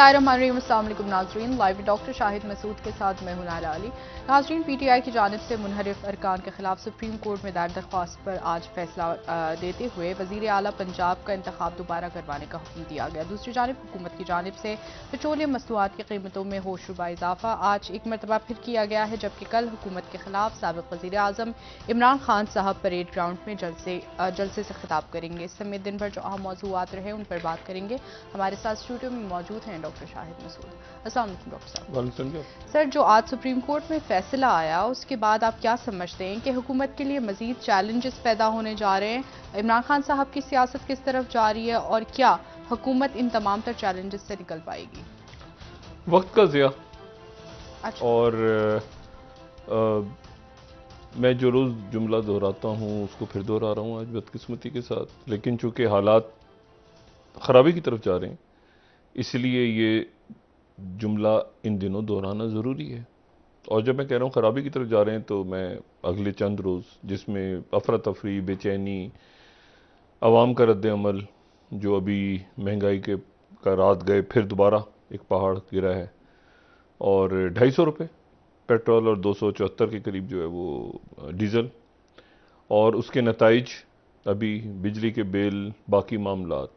बिस्मिल्लाहिर्रहमानिर्रहीम। अस्सलाम वालेकुम नाज़रीन, लाइव डॉक्टर शाहिद मसूद के साथ मैं हूं नायरा अली। नाज़रीन, पीटीआई की जानिब से मुनहरिफ अरकान के खिलाफ सुप्रीम कोर्ट में दायर दरख्वास्त पर आज फैसला देते हुए वज़ीर आला पंजाब का इंतखाब दोबारा करवाने का हुक्म दिया गया। दूसरी जानिब हुकूमत की जानिब से पेट्रोलियम मसनूआत की कीमतों में होशरुबा इजाफा आज एक मरतबा फिर किया गया है, जबकि कल हुकूमत के खिलाफ साबिक़ वज़ीर आज़म इमरान खान साहब परेड ग्राउंड में जलसे से खिताब करेंगे। इस समेत दिन भर जो अहम मौज़ूआत रहे उन पर बात करेंगे। हमारे साथ स्टूडियो में मौजूद हैं डॉक्टर शाहिद मसूद। अस्सलाम वालेकुम डॉक्टर साहब। सर, जो आज सुप्रीम कोर्ट में फैसला आया उसके बाद आप क्या समझते हैं कि हुकूमत के लिए मजीद चैलेंजेस पैदा होने जा रहे हैं? इमरान खान साहब की सियासत किस तरफ जा रही है और क्या हुकूमत इन तमाम तर चैलेंजेस से निकल पाएगी? वक्त का ज़िया। अच्छा। और मैं जो रोज़ जुमला दोहराता हूँ उसको फिर दोहरा रहा हूँ आज बदकिस्मती के साथ, लेकिन चूंकि हालात ख़राबी की तरफ जा रहे हैं इसलिए ये जुमला इन दिनों दोहराना ज़रूरी है। और जब मैं कह रहा हूँ ख़राबी की तरफ जा रहे हैं तो मैं अगले चंद रोज़ जिसमें अफरा तफरी, बेचैनी, आवाम का रद्द अमल, जो अभी महंगाई के का रात गए फिर दोबारा एक पहाड़ गिरा है, और 250 रुपये पेट्रोल और 274 के करीब जो है वो डीज़ल, और उसके नताइज अभी बिजली के बिल, बाकी मामलात,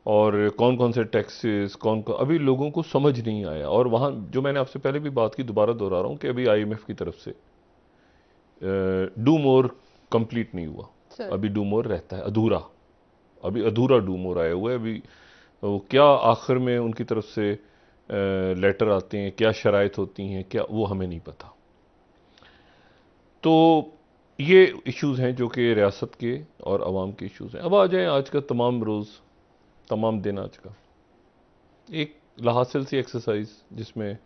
और कौन कौन से टैक्सेस, अभी लोगों को समझ नहीं आया। और वहाँ जो मैंने आपसे पहले भी बात की, दोबारा दोहरा रहा हूँ कि अभी आईएमएफ की तरफ से डू मोर कंप्लीट नहीं हुआ, अभी डू मोर रहता है अधूरा, अभी अधूरा डू मोर आया हुआ है। अभी वो क्या आखिर में उनकी तरफ से लेटर आते हैं, क्या शराइत होती हैं, क्या वो हमें नहीं पता। तो ये इश्यूज़ हैं जो कि रियासत के और आवाम के इश्यूज़ हैं। अब आ जाएं आज का तमाम रोज़, तमाम दिन आज का एक लाहासिल सी एक्सरसाइज जिसमें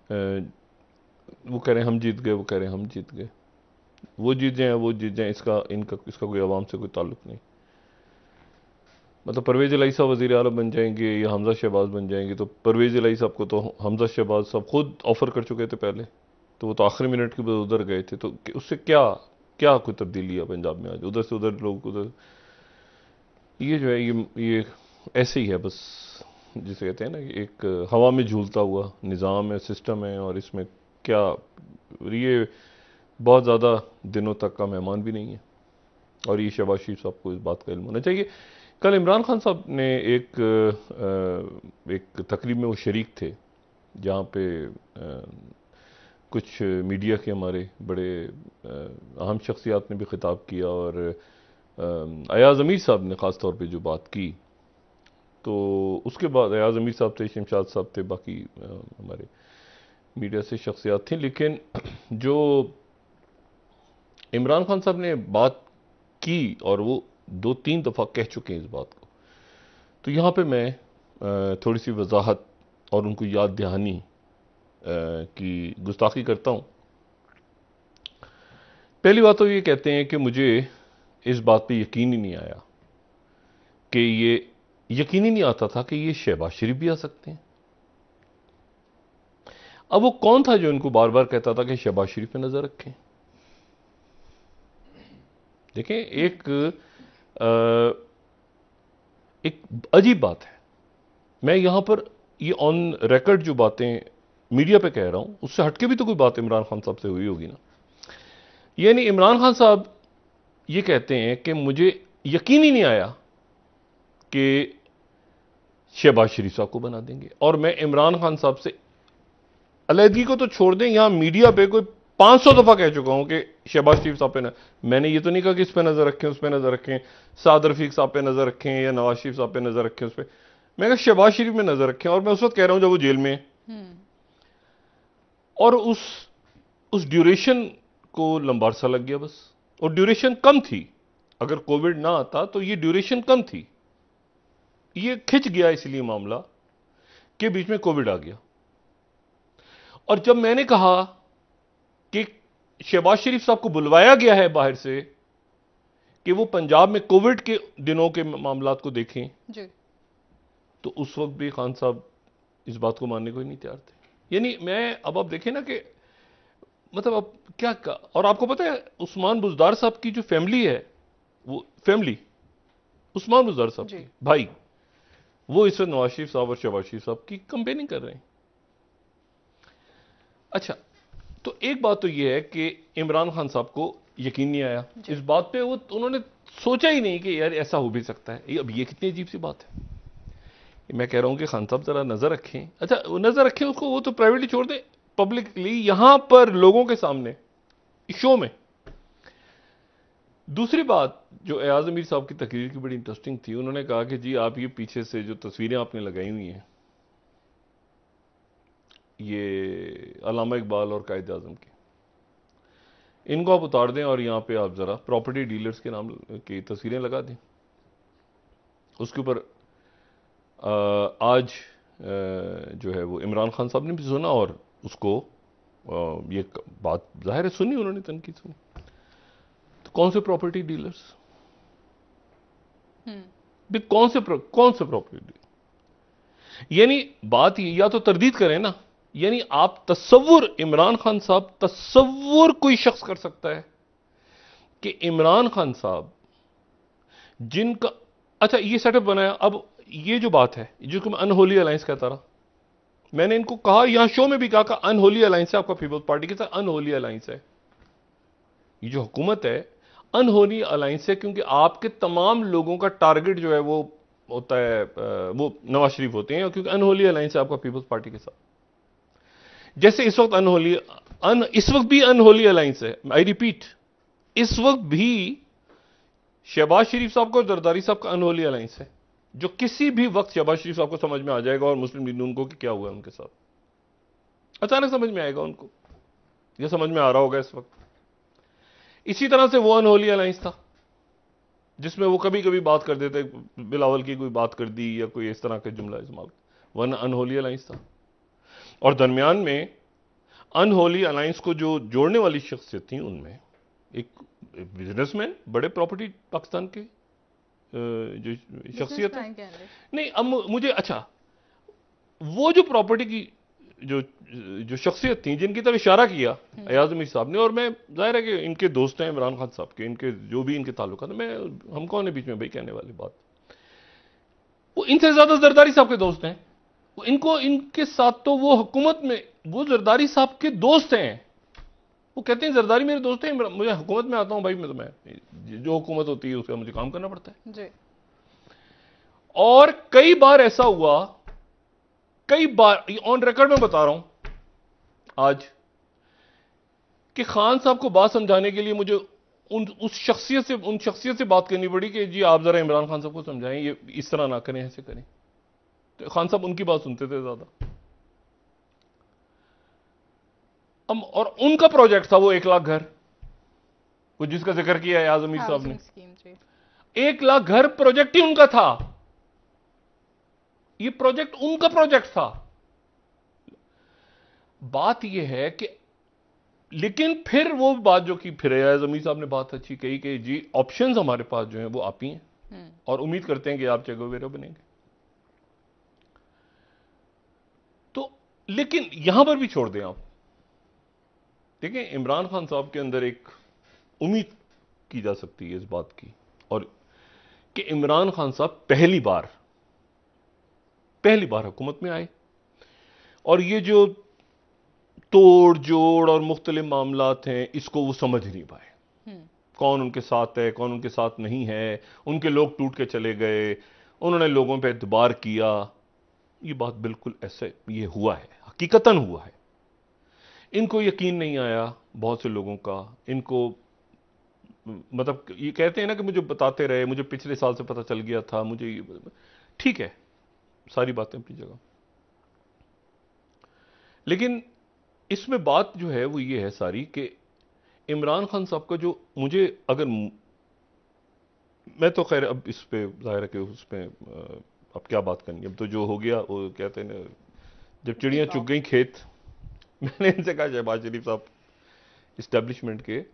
वो कह रहे हैं हम जीत गए, वो कह रहे हैं हम जीत गए, वो जीत जाएं वो जीत जाएं, इसका कोई आवाम से कोई ताल्लुक नहीं। मतलब परवेज़ इलाही साहब वज़ीर आला बन जाएंगे या हमजा शहबाज बन जाएंगे, तो परवेज़ इलाही साहब को तो हमजा शहबाज साहब खुद ऑफ़र कर चुके थे पहले, तो वो तो आखिरी मिनट के बाद उधर गए थे। तो उससे क्या क्या कोई तब्दीली है पंजाब में आज? उधर से उधर लोग उधर, ये जो है ये ऐसे ही है बस, जिसे कहते हैं ना कि एक हवा में झूलता हुआ निज़ाम है, सिस्टम है, और इसमें क्या, ये बहुत ज़्यादा दिनों तक का मेहमान भी नहीं है। और ये शहबाज शरीफ साहब को इस बात का इल्म होना चाहिए। कल इमरान खान साहब ने एक तकरीब में वो शरीक थे जहाँ पे कुछ मीडिया के हमारे बड़े अहम शख्सियात ने भी खिताब किया, और अयाज अमीर साहब ने ख़ास तौर पे जो बात की, तो उसके बाद अयाज अमीर साहब थे, शमशाद साहब थे, बाकी हमारे मीडिया से शख्सियात थी। लेकिन जो इमरान खान साहब ने बात की और वो 2-3 दफ़ा कह चुके हैं इस बात को, तो यहाँ पे मैं थोड़ी सी वजाहत और उनको याद दहानी की गुस्ताखी करता हूँ। पहली बात तो ये कहते हैं कि मुझे इस बात पे यकीन ही नहीं आया, कि ये यकीन ही नहीं आता था कि ये शहबाज शरीफ भी आ सकते हैं। अब वो कौन था जो इनको बार बार कहता था कि शहबाज शरीफ पे नजर रखें? देखें, एक अजीब बात है। मैं यहां पर ये ऑन रिकॉर्ड जो बातें मीडिया पे कह रहा हूं, उससे हटके भी तो कोई बात इमरान खान साहब से हुई होगी ना। यानी इमरान खान साहब ये कहते हैं कि मुझे यकीन ही नहीं आया कि शहबाज शरीफ साहब को बना देंगे। और मैं इमरान खान साहब से अलहदगी को तो छोड़ दें, यहां मीडिया पे कोई 500 दफा कह चुका हूं कि शहबाज शरीफ साहब पे मैंने ये तो नहीं कहा कि इस पे नजर रखें, उस पे नजर रखें, साद रफीक साहब पे नजर रखें या नवाज शरीफ साहब पे नजर रखें, उस पे मैं कहा शहबाज शरीफ में नजर रखें। और मैं उस वक्त कह रहा हूं जब वो जेल में, और उस ड्यूरेशन को लंबा सा लग गया बस। और ड्यूरेशन कम थी, अगर कोविड ना आता तो ये ड्यूरेशन कम थी, ये खिंच गया इसलिए मामला के बीच में कोविड आ गया। और जब मैंने कहा कि शहबाज शरीफ साहब को बुलवाया गया है बाहर से कि वो पंजाब में कोविड के दिनों के मामलात को देखें जी, तो उस वक्त भी खान साहब इस बात को मानने को ही नहीं तैयार थे। यानी मैं अब आप देखें ना कि मतलब अब क्या का, और आपको पता है उस्मान बुज़दार साहब की जो फैमिली है, वो फैमिली उस्मान बुज़दार साहब की भाई, वो इस वक्त नवाज शरीफ साहब और शहबाज शरीफ साहब की कंपेयरिंग कर रहे हैं। अच्छा, तो एक बात तो ये है कि इमरान खान साहब को यकीन नहीं आया इस बात पे, वो उन्होंने सोचा ही नहीं कि यार ऐसा हो भी सकता है। अब ये कितनी अजीब सी बात है। मैं कह रहा हूं कि खान साहब जरा नजर रखें। अच्छा, नजर रखें उसको, वो तो प्राइवेटली छोड़ दें, पब्लिकली यहां पर लोगों के सामने शो में। दूसरी बात जो एयाज अमीर साहब की तकरीर की बड़ी इंटरेस्टिंग थी, उन्होंने कहा कि जी आप ये पीछे से जो तस्वीरें आपने लगाई हुई हैं, ये अल्लामा इकबाल और कायद आजम की, इनको आप उतार दें और यहां पे आप जरा प्रॉपर्टी डीलर्स के नाम की तस्वीरें लगा दें। उसके ऊपर आज जो है वो इमरान खान साहब ने भी सुना और उसको ये बात जाहिर है सुनी, उन्होंने तनकीद सुनी। तो कौन से प्रॉपर्टी डीलर्स, कौन से प्रॉपर्टी डीलर? यानी बात या तो तरदीद करें ना, यानी आप तस्वुर, इमरान खान साहब तस्वुर कोई शख्स कर सकता है कि इमरान खान साहब जिनका, अच्छा ये सेटअप बनाया, अब ये जो बात है जिसको मैं अनहोली अलायंस कहता रहा, मैंने इनको कहा, यहां शो में भी कहा अनहोली अलायंस है आपका पीपल्स पार्टी के साथ, अनहोली अलायंस है ये जो हुकूमत है, अनहोली अलायंस है, क्योंकि आपके तमाम लोगों का टारगेट जो है वो होता है, वो नवाज शरीफ होते हैं, क्योंकि अनहोली अलायंस है आपका पीपल्स पार्टी के साथ। जैसे इस वक्त इस वक्त भी अनहोली अलायंस है, आई रिपीट, इस वक्त भी शहबाज शरीफ साहब का और जरदारी साहब का अनहोली अलायंस है, जो किसी भी वक्त शहबाज शरीफ साहब को समझ में आ जाएगा और मुस्लिम लीग नून को कि क्या हुआ है उनके साथ, अचानक समझ में आएगा उनको, यह समझ में आ रहा होगा इस वक्त। इसी तरह से वो अनहोली अलायंस था जिसमें वो कभी कभी बात कर देते, बिलावल की कोई बात कर दी या कोई इस तरह के जुमला इस्तेमाल, वह अनहोली अलायंस था। और दरमियान में अनहोली अलायंस को जो जोड़ने वाली शख्सियत थी, उनमें एक बिजनेसमैन, बड़े प्रॉपर्टी पाकिस्तान के जो शख्सियत है, नहीं अब मुझे, अच्छा वो जो प्रॉपर्टी की जो शख्सियत थी जिनकी तरफ इशारा किया एयाज अमीर साहब ने, और मैं जाहिर है कि इनके दोस्त हैं इमरान खान साहब के, इनके जो भी इनके ताल्लुकात, मैं हम कौन है बीच में भाई कहने वाली बात, वो इनसे ज्यादा जरदारी साहब के दोस्त हैं, वो इनको, इनके साथ तो वो हुकूमत में, वो जरदारी साहब के दोस्त हैं, वो कहते हैं जरदारी मेरे दोस्त हैं, मुझे हुकूमत में आता हूं भाई, मैं जो हुकूमत होती है उसका मुझे काम करना पड़ता है जी। और कई बार ऐसा हुआ, कई बार ऑन रिकॉर्ड में बता रहा हूं आज, कि खान साहब को बात समझाने के लिए मुझे उन शख्सियत से बात करनी पड़ी कि जी आप जरा इमरान खान साहब को समझाएं, ये इस तरह ना करें, ऐसे करें। तो खान साहब उनकी बात सुनते थे ज्यादा। और उनका प्रोजेक्ट था वो 1 लाख घर, वो जिसका जिक्र किया है एयाज अमीर साहब ने, 1 लाख घर प्रोजेक्ट ही उनका था, ये प्रोजेक्ट उनका प्रोजेक्ट था। बात यह है कि, लेकिन फिर वो बात जो की, फिर एयाज अमीर साहब ने बात अच्छी कही कि जी ऑप्शंस हमारे पास जो हैं वो आप ही हैं, और उम्मीद करते हैं कि आप चे गुवेरा बनेंगे। तो लेकिन यहां पर भी छोड़ दें आप, देखें इमरान खान साहब के अंदर एक उम्मीद की जा सकती है इस बात की, और कि इमरान खान साहब पहली बार हुकूमत में आए, और ये जो तोड़ जोड़ और मुख्तलिफ मामलात हैं इसको वो समझ नहीं पाए, कौन उनके साथ है कौन उनके साथ नहीं है, उनके लोग टूट के चले गए, उन्होंने लोगों पे एतबार किया, ये बात बिल्कुल ऐसे ये हुआ है, हकीकतन हुआ है। इनको यकीन नहीं आया बहुत से लोगों का, इनको मतलब ये कहते हैं ना कि मुझे बताते रहे, मुझे पिछले साल से पता चल गया था, मुझे ठीक है, सारी बातें अपनी जगह, लेकिन इसमें बात जो है वो ये है सारी कि इमरान खान साहब का जो, मुझे अगर, मैं तो खैर अब इस पे जाहिर है कि उस पे अब क्या बात करनी, अब तो जो हो गया वो कहते हैं जब चिड़ियां चुग गई खेत। मैंने इनसे कहा शहबाज शरीफ साहब इस्टेब्लिशमेंट के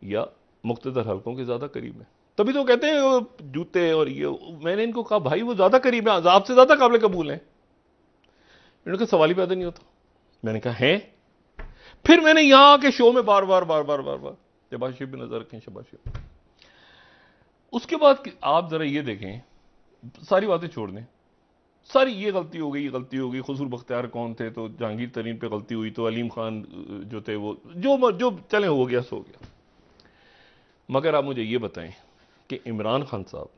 या मुख्तदर हलकों के ज्यादा करीब है, तभी तो कहते हैं वो जूते और ये, मैंने इनको कहा भाई वो ज्यादा करीब है, आपसे ज्यादा काबिल कबूल है। इन्होंने कहा सवाल ही पैदा नहीं होता। मैंने कहा है, फिर मैंने यहां के शो में बार बार शहबाज शरीफ भी नजर रखें, शहबाज शरीफ। उसके बाद आप जरा ये देखें, सारी बातें छोड़ दें, सारी ये गलती हो गई, ये गलती हो गई, खुसरू बख्तियार कौन थे तो जहांगीर तरीन पे गलती हुई, तो अलीम खान जो थे वो जो चले हो गया सो हो गया। मगर आप मुझे ये बताएं कि इमरान खान साहब,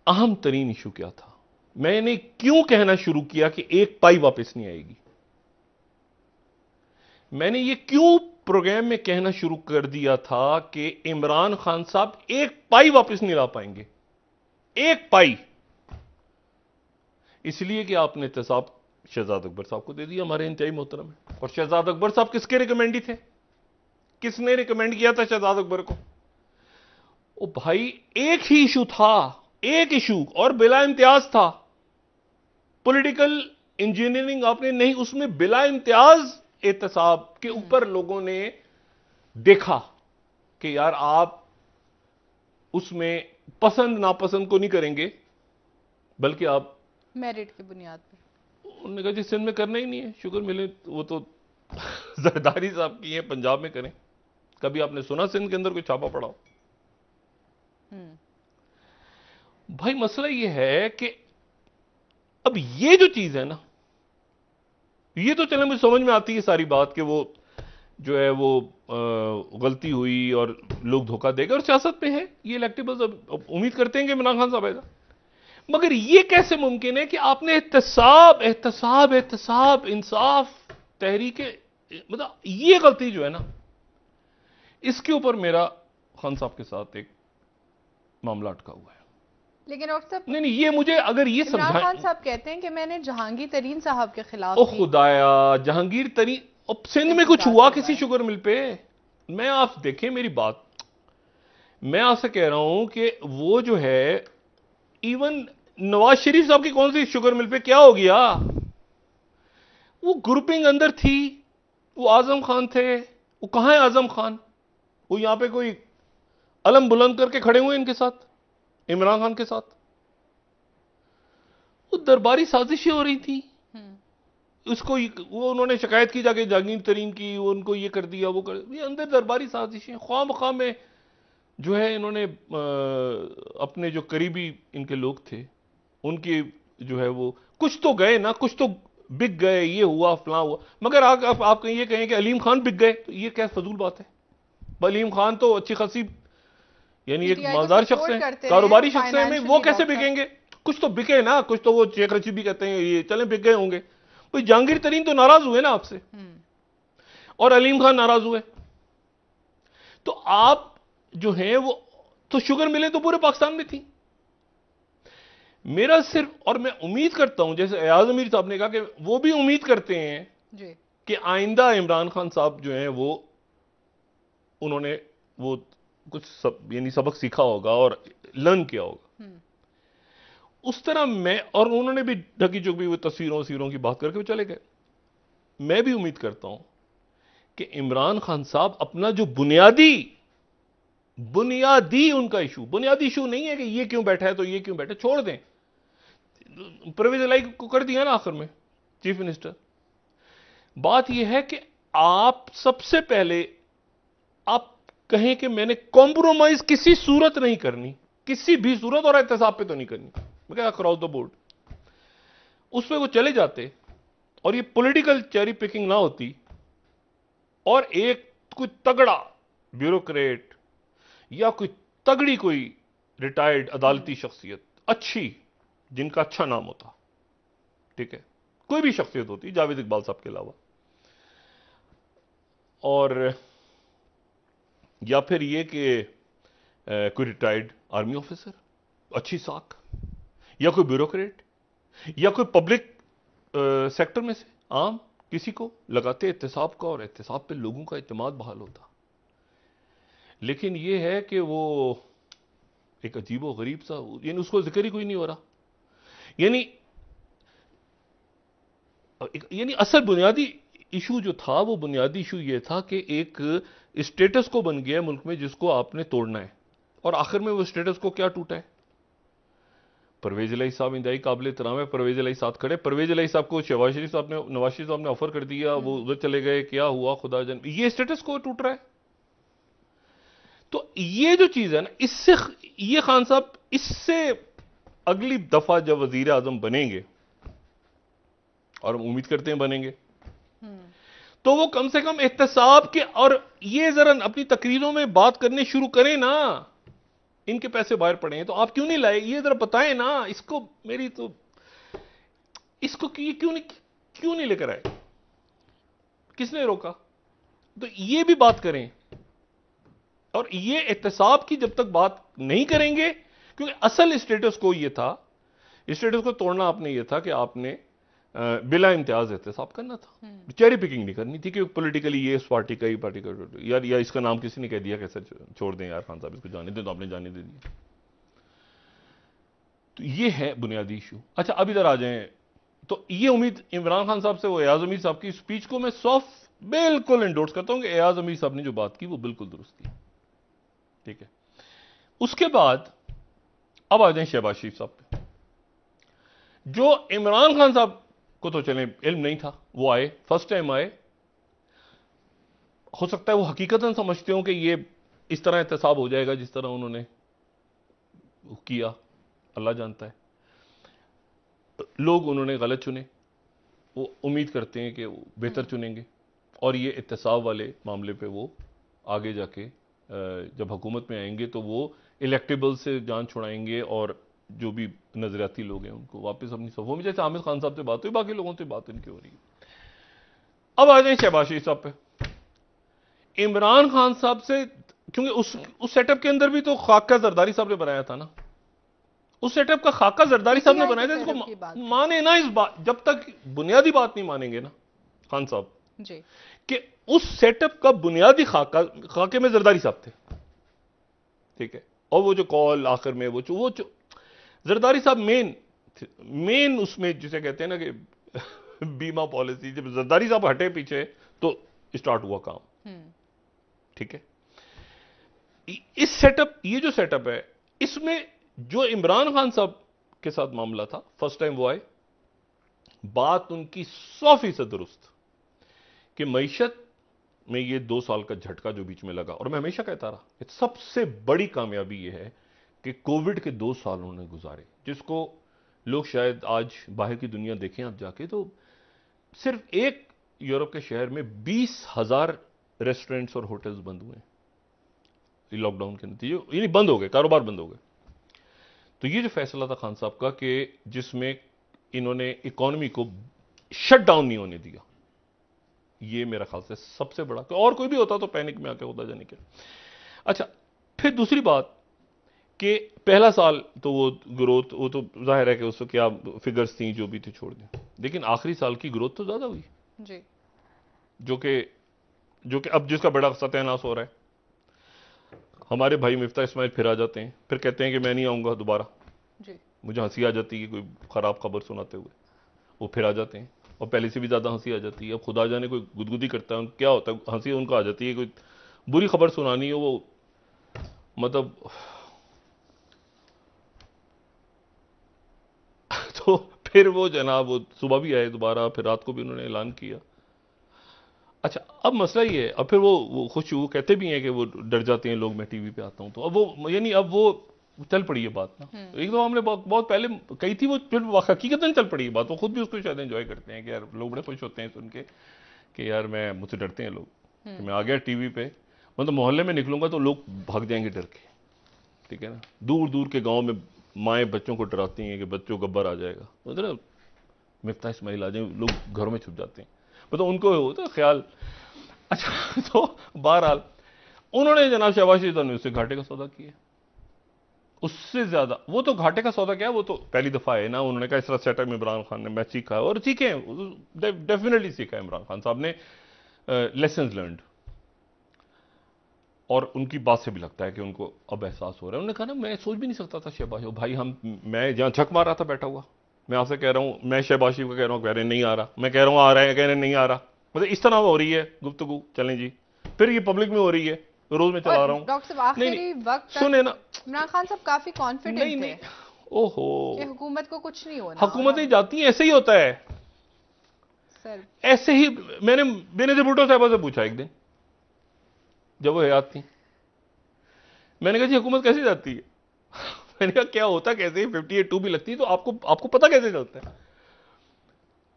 अहम तरीन इशू क्या था? मैंने क्यों कहना शुरू किया कि एक पाई वापस नहीं आएगी? मैंने ये क्यों प्रोग्राम में कहना शुरू कर दिया था कि इमरान खान साहब एक पाई वापस नहीं ला पाएंगे, एक पाई? इसलिए कि आपने एहतसाब शहजाद अकबर साहब को दे दिया, हमारे इंतहाई मोहतरम है। और शहजाद अकबर साहब किसके रिकमेंडी थे? किसने रिकमेंड किया था शहजाद अकबर को? ओ भाई, एक ही इशू था, एक इशू, और बिला इम्तियाज था। पॉलिटिकल इंजीनियरिंग आपने नहीं, उसमें बिला इम्तियाज एहतसाब के ऊपर लोगों ने देखा कि यार आप उसमें पसंद नापसंद को नहीं करेंगे, बल्कि आप मेरिट की बुनियाद पर। उन्होंने कहा जी सिंध में करना ही नहीं है, शुगर मिले वो तो जरदारी साहब की है, पंजाब में करें। कभी आपने सुना सिंध के अंदर कोई छापा पड़ा हो? भाई मसला ये है कि अब ये जो चीज है ना, ये तो चले मुझे समझ में आती है सारी बात कि वो जो है वो गलती हुई और लोग धोखा देगा, और सियासत में है ये इलेक्टेबल्स, अब उम्मीद करते हैं कि इमरान खान साहब आएगा। मगर ये कैसे मुमकिन है कि आपने एहतसाब एहतसाब एहतसाब इंसाफ तहरीक, मतलब ये गलती जो है ना, इसके ऊपर मेरा खान साहब के साथ एक मामला अटका हुआ है। लेकिन डॉक्टर साहब, नहीं ये मुझे अगर ये इमरान खान साहब कहते हैं कि मैंने जहांगीर तरीन साहब के खिलाफ, ओ खुदाया, जहांगीर तरीन, अब सिंध में कुछ हुआ किसी शुगर मिल पे? मैं आप देखें मेरी बात, मैं आपसे कह रहा हूं कि वो जो है, इवन नवाज शरीफ साहब की कौन सी शुगर मिल पे क्या हो गया? वो ग्रुपिंग अंदर थी, वो आजम खान थे, वो कहां है आजम खान? वो यहां पे कोई अलम बुलंद करके खड़े हुए इनके साथ, इमरान खान के साथ। वो दरबारी साजिशें हो रही थी, उसको वो उन्होंने शिकायत की जाके जहांगीर तरीन की, वो उनको ये कर दिया वो कर, ये अंदर दरबारी साजिशें ख्वाम में जो है इन्होंने अपने जो करीबी इनके लोग थे उनकी जो है वो कुछ तो गए ना, कुछ तो बिक गए, ये हुआ फलां हुआ। मगर आप ये कहें कि अलीम खान बिक गए, तो ये क्या फजूल बात है? अलीम खान तो अच्छी खासी यानी एक मालदार शख्स है, कारोबारी शख्स है, वो कैसे बिकेंगे? कुछ तो बिके ना, कुछ तो वो शेख रशीद भी कहते हैं ये चले बिक गए होंगे। भाई जहांगीर तरीन तो नाराज हुए ना आपसे, और अलीम खान नाराज हुए, तो आप जो हैं वो तो शुगर मिले तो पूरे पाकिस्तान में थी। मेरा सिर्फ, और मैं उम्मीद करता हूं जैसे एयाज अमीर साहब ने कहा कि वो भी उम्मीद करते हैं जी कि आइंदा इमरान खान साहब जो हैं वो उन्होंने वो कुछ यानी सबक सीखा होगा और लर्न किया होगा। उस तरह मैं, और उन्होंने भी ढकी चुकी वो तस्वीरों की बात करके वो चले गए। मैं भी उम्मीद करता हूं कि इमरान खान साहब अपना जो बुनियादी उनका इशू, बुनियादी इशू नहीं है कि ये क्यों बैठा है तो ये क्यों बैठा, छोड़ दें। परवेज इलाही को कर दिया ना आखिर में चीफ मिनिस्टर। बात यह है कि आप सबसे पहले आप कहें कि मैंने कॉम्प्रोमाइज किसी सूरत नहीं करनी, किसी भी सूरत, और एहतसाब पे तो नहीं करनी, मैं क्या अक्रॉस द बोर्ड, उस पर वो चले जाते और ये पॉलिटिकल चेरी पिकिंग ना होती, और एक कोई तगड़ा ब्यूरोक्रेट या कोई तगड़ी कोई रिटायर्ड अदालती शख्सियत अच्छी, जिनका अच्छा नाम होता, ठीक है, कोई भी शख्सियत होती जावेद इकबाल साहब के अलावा, और या फिर ये कि कोई रिटायर्ड आर्मी ऑफिसर अच्छी साख, या कोई ब्यूरोक्रेट, या कोई पब्लिक सेक्टर में से आम किसी को लगाते एहतसाब का, और एहतसाब पे लोगों का इत्मीनान बहाल होता। लेकिन ये है कि वो एक अजीबो गरीब सा, यानी उसको जिक्र ही कोई नहीं हो रहा। यानी असल बुनियादी इशू जो था, वो बुनियादी इशू ये था कि एक स्टेटस को बन गया मुल्क में जिसको आपने तोड़ना है, और आखिर में वो स्टेटस को क्या टूटा है? परवेज इलाही साहब इंतहाई काबिल एहतराम है, परवेज इलाही साथ खड़े। परवेज इलाही साहब को नवाज शरीफ साहब ने ऑफर कर दिया, वो उधर चले गए, क्या हुआ खुदा जान, ये स्टेटस को टूट रहा है। तो ये जो चीज है ना, इससे ये खान साहब इससे अगली दफा जब वजीर आजम बनेंगे, और हम उम्मीद करते हैं बनेंगे, तो वो कम से कम एहतसाब के, और ये जरा अपनी तकरीरों में बात करने शुरू करें ना। इनके पैसे बाहर पड़े हैं तो आप क्यों नहीं लाए, ये जरा बताएं ना इसको। मेरी तो इसको क्यों नहीं लेकर आए, किसने रोका? तो ये भी बात करें। और ये एहतसाब की जब तक बात नहीं करेंगे, क्योंकि असल स्टेटस को ये था, स्टेटस को तोड़ना आपने ये था कि आपने बिला इम्तियाज एहतसाब करना था, चेरी पिकिंग नहीं करनी थी कि पॉलिटिकली ये इस पार्टी का, ये पार्टी का, यार या इसका नाम किसी ने कह दिया कैसे छोड़ दें यार खान साहब, इसको जाने दें, तो आपने जाने दे दिया। तो ये है बुनियादी इशू। अच्छा अब इधर आ जाएं, तो ये उम्मीद इमरान खान साहब से, वो एयाज अमीर साहब की स्पीच को मैं बिल्कुल एंडोर्स करता हूं कि एयाज अमीर साहब ने जो बात की वो बिल्कुल दुरुस्त की, ठीक है। उसके बाद अब आ जाएं शहबाज शरीफ साहब पे, जो इमरान खान साहब को तो चले इल्म नहीं था, वो आए, फर्स्ट टाइम आए, हो सकता है वो हकीकतन समझते हो कि ये इस तरह एहतसाब हो जाएगा जिस तरह उन्होंने किया, अल्लाह जानता है। लोग उन्होंने गलत चुने, वो उम्मीद करते हैं कि वो बेहतर चुनेंगे, और ये एहतसाब वाले मामले पे वो आगे जाके जब हुकूमत में आएंगे तो वो इलेक्टेबल से जान छुड़ाएंगे, और जो भी नजरियाती लोग हैं उनको वापस अपनी सफों में, जैसे आमिर खान साहब से बात हुई, बाकी लोगों से बात इनकी हो रही है। अब आ जाए शहबाज शरीफ साहब पे। इमरान खान साहब से, क्योंकि उस सेटअप के अंदर भी तो खाका जरदारी साहब ने बनाया था ना, उस सेटअप का खाका जरदारी साहब ने बनाया था। इसको माने ना, इस बात जब तक बुनियादी बात नहीं मानेंगे ना खान साहब जी, कि उस सेटअप का बुनियादी खाके में जरदारी साहब थे, ठीक है। और वो जो कॉल आखिर में वो जरदारी साहब मेन उसमें जिसे कहते हैं ना कि बीमा पॉलिसी, जब जरदारी साहब हटे पीछे तो स्टार्ट हुआ काम, ठीक है। इस सेटअप, ये जो सेटअप है, इसमें जो इमरान खान साहब के साथ मामला था, फर्स्ट टाइम वो आए, बात उनकी 100% दुरुस्त कि मईशत में ये 2 साल का झटका जो बीच में लगा, और मैं हमेशा कहता रहा सबसे बड़ी कामयाबी ये है कि कोविड के 2 साल उन्होंने गुजारे, जिसको लोग शायद आज बाहर की दुनिया देखें आप जाके, तो सिर्फ एक यूरोप के शहर में 20,000 रेस्टोरेंट्स और होटल्स बंद हुए लॉकडाउन के नतीजे, यानी बंद हो गए, कारोबार बंद हो गए। तो ये जो फैसला था खान साहब का कि जिसमें इन्होंने इकोनॉमी को शट डाउन नहीं होने दिया, ये मेरा ख्याल से सबसे बड़ा, और कोई भी होता तो पैनिक में आके होता जाने के। अच्छा, फिर दूसरी बात कि पहला साल तो वो ग्रोथ, वो तो जाहिर है कि उसको क्या फिगर्स थी जो भी थी छोड़ दें, लेकिन आखिरी साल की ग्रोथ तो ज्यादा हुई जी, जो कि अब जिसका बड़ा सत्यानाश हो रहा है। हमारे भाई मिफ्ता इस्माइल फिर आ जाते हैं, फिर कहते हैं कि मैं नहीं आऊंगा दोबारा, मुझे हंसी आ जाती है कोई खराब खबर सुनाते हुए, वो फिर आ जाते हैं, और पहले से भी ज्यादा हंसी आ जाती है। अब खुदा जाने कोई गुदगुदी करता है, क्या होता है, हंसी उनको आ जाती है, कोई बुरी खबर सुनानी हो, वो मतलब तो फिर वो जनाब वो सुबह भी आए दोबारा, फिर रात को भी उन्होंने ऐलान किया। अच्छा, अब मसला ये है, अब फिर वो खुश, वो कहते भी हैं कि वो डर जाते हैं लोग, मैं टीवी पे आता हूं तो, अब वो यानी अब वो चल पड़ी है बात ना। एक तो हमने बहुत पहले कही थी, वो फिर हकीकतन चल पड़ी है बात, वो खुद भी उसको शायद एंजॉय करते हैं कि यार लोग बड़े खुश होते हैं सुन के कि यार मैं, मुझसे डरते हैं लोग कि मैं आ गया टीवी पे, मतलब मोहल्ले में निकलूंगा तो लोग भाग जाएंगे डर के, ठीक है ना। दूर दूर के गाँव में माएँ बच्चों को डराती हैं कि बच्चों गब्बर आ जाएगा, मतलब मिफ्ता इस्माइल आ जाए, लोग घरों में छुप जाते हैं, मतलब उनको होता है ख्याल। अच्छा, तो बहरहाल उन्होंने जनाब शहबाज शरीफ ने उससे घाटे का सौदा किया, उससे ज्यादा। वो तो घाटे का सौदा क्या, वो तो पहली दफा है ना, उन्होंने कहा इस तरह सेटअप इमरान खान ने, मैं सीखा है, और सीखे, डेफिनेटली सीखा है इमरान खान साहब ने, लेसन्स लर्नड, और उनकी बात से भी लगता है कि उनको अब एहसास हो रहा है। उन्होंने कहा ना, मैं सोच भी नहीं सकता था शहबाज भाई, मैं जहां झक मार रहा था बैठा हुआ, मैं आपसे कह रहा हूं, मैं शहबाज शरीफ को कह रहा हूं, कह रहे नहीं आ रहा, मैं कह रहा हूं आ रहा है, कह रहे नहीं आ रहा, मतलब इस तरह हो रही है गुफ्तगू, चलें जी, फिर ये पब्लिक में हो रही है, रोज में चला रहा हूं। डॉक्टर साहब आखिरी वक्त सुने ना, इमरान खान साहब काफी कॉन्फिडेंट थे ओहो, कि हुकूमत को कुछ नहीं होना, हुकूमतें जाती हैं, ऐसे ही होता है सर। ऐसे ही। मैंने बेनजीर भुट्टो साहबा से पूछा एक दिन जब वो हयात थी, मैंने कहा जी हुकूमत कैसे जाती है? मैंने कहा क्या होता कैसे 58-2 भी लगती है तो आपको पता कैसे चलता है?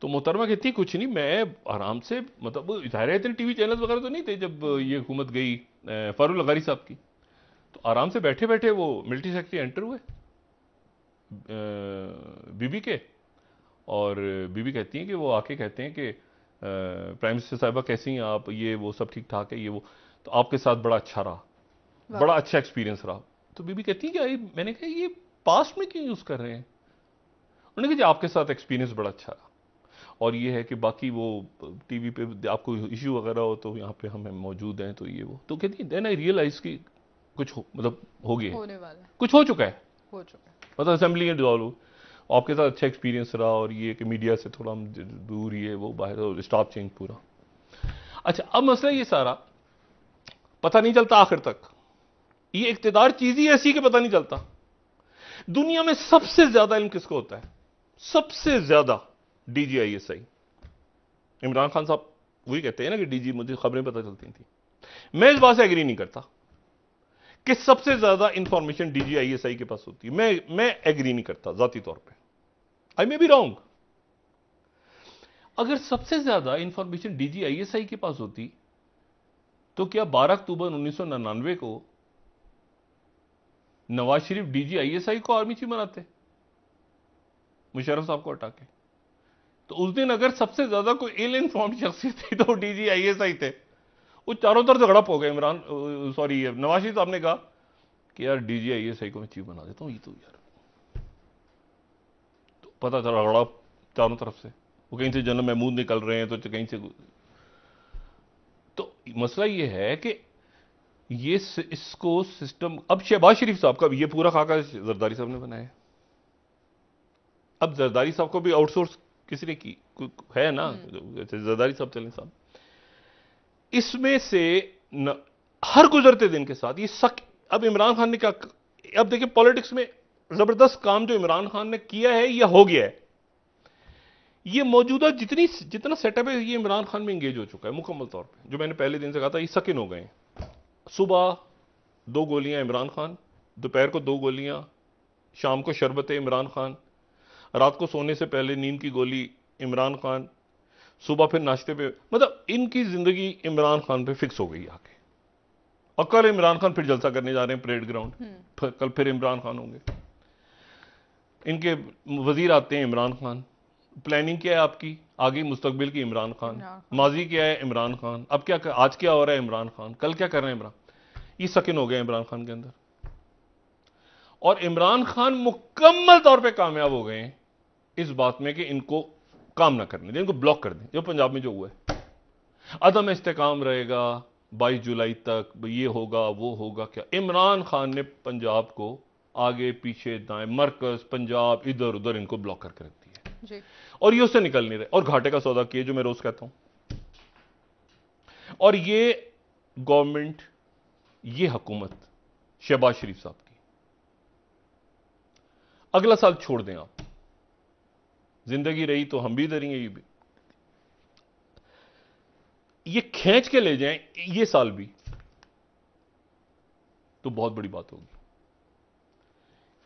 तो मोहतरमा कहती कुछ नहीं, मैं आराम से, मतलब जाहिर है इतने टीवी चैनल वगैरह तो नहीं थे जब ये हुकूमत गई फारूक लगारी साहब की, तो आराम से बैठे बैठे वो मिलिट्री सेक्रेटरी एंटर हुए बीबी के, और बीबी कहती हैं कि वो आके कहते हैं कि प्राइम मिनिस्टर साहिबा कैसी हैं आप, ये वो सब ठीक ठाक है, ये वो, तो आपके साथ बड़ा अच्छा रहा, बड़ा अच्छा एक्सपीरियंस रहा। तो बीबी कहती है कि मैंने कहा ये पास्ट में क्यों यूज कर रहे हैं? उन्होंने कहा जी आपके साथ एक्सपीरियंस बड़ा अच्छा रहा, और ये है कि बाकी वो टीवी पे आपको इश्यू वगैरह हो तो यहाँ पे हम मौजूद हैं, तो ये वो, तो कहती है देन आई रियलाइज कि कुछ मतलब हो गया, होने वाला है, कुछ हो चुका है, हो चुका है, मतलब असेंबली में डिसॉल्व, आपके साथ अच्छा एक्सपीरियंस रहा, और ये कि मीडिया से थोड़ा हम दूर, ये वो बाहर, स्टाफ चेंज पूरा। अच्छा, अब मसला ये सारा पता नहीं चलता आखिर तक, ये इक्तिदार चीज ही ऐसी कि पता नहीं चलता। दुनिया में सबसे ज्यादा इल्म किसको होता है? सबसे ज्यादा DGISI, इमरान खान साहब वही कहते हैं ना कि डीजी मुझे खबरें पता चलती थी। मैं इस बात से एग्री नहीं करता कि सबसे ज्यादा इंफॉर्मेशन DGISI के पास होती है, मैं एग्री नहीं करता जाती तौर पे, आई मे बी रॉन्ग। अगर सबसे ज्यादा इंफॉर्मेशन DGISI के पास होती तो क्या 12 अक्टूबर 1999 को नवाज शरीफ DGISI को आर्मी चीफ बनाते मुशर्रफ साहब को हटा के? तो उस दिन अगर सबसे ज्यादा कोई इल इन्फॉर्म्ड शख्सियत थी तो DGISI थे। वो चारों तरफ झगड़ा हो गया, इमरान सॉरी नवाज शरीफ साहब ने कहा कि यार DGISI को मैं चीफ बना देता हूं, ये तो यार, तो पता चला झगड़ा चारों तरफ से, वो कहीं से जनरल महमूद निकल रहे हैं तो कहीं से, तो मसला ये है कि ये इसको सिस्टम, अब शहबाज शरीफ साहब का ये पूरा खाका जरदारी साहब ने बनाया। अब जरदारी साहब को भी आउटसोर्स किसी ने की है ना, जरदारी साहब चलें साहब, इसमें से हर गुजरते दिन के साथ ये अब इमरान खान ने क्या, अब देखिए पॉलिटिक्स में जबरदस्त काम जो इमरान खान ने किया है या हो गया है, ये मौजूदा जितना सेटअप है ये इमरान खान में इंगेज हो चुका है मुकम्मल तौर पे। जो मैंने पहले दिन से कहा था, ये सकिन हो गए। सुबह 2 गोलियां इमरान खान, दोपहर को 2 गोलियां, शाम को शरबत इमरान खान, रात को सोने से पहले नींद की गोली इमरान खान, सुबह फिर नाश्ते पे, मतलब इनकी जिंदगी इमरान खान पे फिक्स हो गई आके। और कल इमरान खान फिर जलसा करने जा रहे हैं परेड ग्राउंड, कल फिर इमरान खान होंगे, इनके वजीर आते हैं इमरान खान, प्लानिंग क्या है आपकी आगे मुस्तकबिल की इमरान खान, माजी क्या है इमरान खान, अब क्या आज क्या हो रहा है इमरान खान, कल क्या कर रहे हैं इमरान। ये सकिन हो गया इमरान खान के अंदर, और इमरान खान मुकम्मल तौर पे कामयाब हो गए इस बात में कि इनको काम ना करने दें, इनको ब्लॉक कर दें। जो पंजाब में जो हुआ है, अदम इस्तेकाम रहेगा 22 जुलाई तक, ये होगा वो होगा, क्या इमरान खान ने पंजाब को आगे पीछे दाएं मरकज पंजाब इधर उधर इनको ब्लॉक करके रख दिया जी। और ये उससे निकल नहीं रहे, और घाटे का सौदा किए जो मैं रोज कहता हूं। और ये गवर्नमेंट, ये हुकूमत शहबाज शरीफ साहब की, अगला साल छोड़ दें आप, जिंदगी रही तो हम भी इधर ही हैं, ये खींच के ले जाएं ये साल भी तो बहुत बड़ी बात होगी,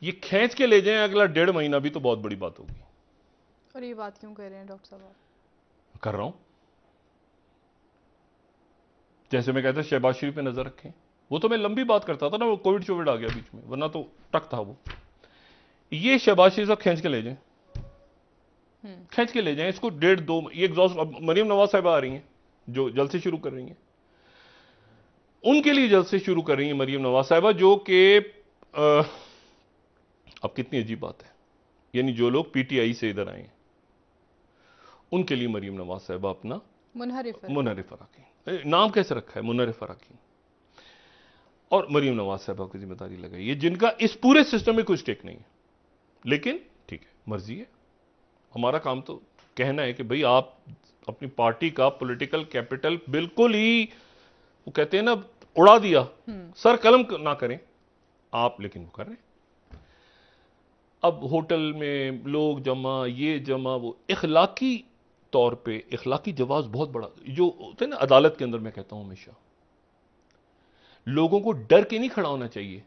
ये खींच के ले जाएं अगला 1.5 महीना भी तो बहुत बड़ी बात होगी। और ये बात क्यों कह रहे हैं डॉक्टर साहब? कर रहा हूं, जैसे मैं कहता शहबाज शरीफ पे नजर रखें, वो तो मैं लंबी बात करता था ना, वो कोविड आ गया बीच में, वरना तो टक था वो। ये शहबाज शरीफ साहब खींच के ले जाएं, खींच के ले जाएं इसको 1.5-2, ये एग्जॉस्ट। अब मरियम नवाज साहिबा आ रही हैं जो जल्द से शुरू कर रही हैं, उनके लिए जल्द से शुरू कर रही हैं मरियम नवाज साहिबा, जो कि अब कितनी अजीब बात है, यानी जो लोग PTI से इधर आए हैं उनके लिए मरियम नवाज साहिबा अपना मुनहरिफ फराकी, नाम कैसे रखा है मुनहरिफ फराकी, और मरियम नवाज साहिबा की जिम्मेदारी लगाई है, जिनका इस पूरे सिस्टम में कोई स्टेक नहीं है। लेकिन ठीक है, मर्जी है, हमारा काम तो कहना है कि भाई आप अपनी पार्टी का पॉलिटिकल कैपिटल बिल्कुल ही, वो कहते हैं ना, उड़ा दिया, सर कलम ना करें आप, लेकिन वो कर रहे हैं। अब होटल में लोग जमा, ये जमा, वो इखलाकी तौर पे इखलाकी जवाब बहुत बड़ा जो होता है ना अदालत के अंदर, मैं कहता हूं हमेशा लोगों को डर के नहीं खड़ा होना चाहिए,